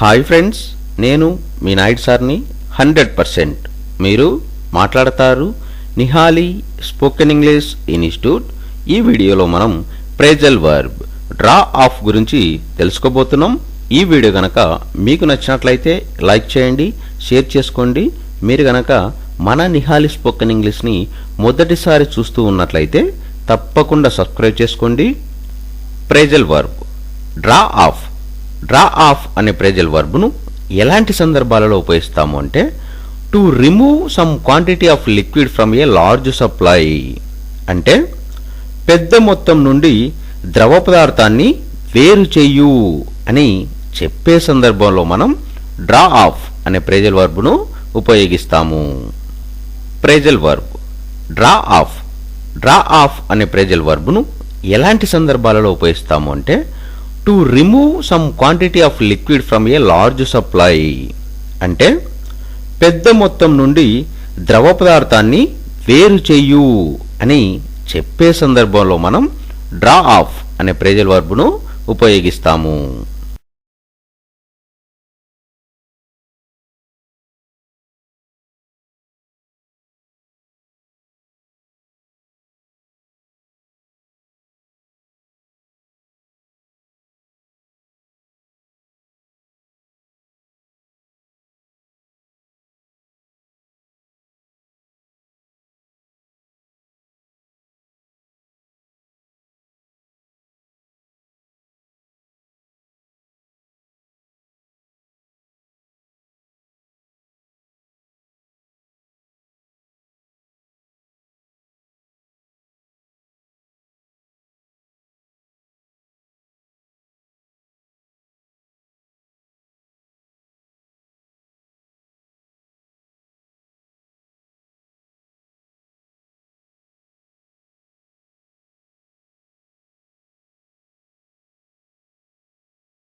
Hi friends, నేను మీ నాయుడు సార్ని 100%. మీరు మాట్లాడతారు నిహాలి స్పోకెన్ ఇంగ్లీష్ ఇన్స్టిట్యూట్. ఈ వీడియోలో మనం ప్రేజల్ వర్బ్ డ్రా ఆఫ్ గురించి తెలుసుకోబోతున్నాం. ఈ వీడియో గనక మీకు నచ్చినట్లయితే లైక్ చేయండి, షేర్ చేసుకోండి. మీరు గనక మన నిహాలి స్పోకెన్ ఇంగ్లీష్ని మొదటిసారి చూస్తూ ఉన్నట్లయితే తప్పకుండా సబ్స్క్రైబ్ చేసుకోండి. Phrasal verb draw of. Draw of అనే ప్రేజల్ వర్బ్ను ఎలాంటి సందర్భాలలో ఉపయోగిస్తాము అంటే, to remove some quantity of liquid from a large supply. అంటే పెద్ద మొత్తం నుండి ద్రవ పదార్థాన్ని వేరు చెయ్యు అని చెప్పే సందర్భంలో మనం డ్రా ఆఫ్ అనే ప్రేజల్ వర్బ్ను ఉపయోగిస్తాము. Phrasal verb draw of. Draw of అనే ప్రేజల్ వర్బ్ను ఎలాంటి సందర్భాలలో ఉపయోగిస్తాము అంటే, to remove some quantity of liquid from a large supply. అంటే పెద్ద మొత్తం నుండి ద్రవ పదార్థాన్ని వేరు చెయ్యు అని చెప్పే సందర్భంలో మనం డ్రా ఆఫ్ అనే ప్రేజల్ వర్బ్ను ఉపయోగిస్తాము.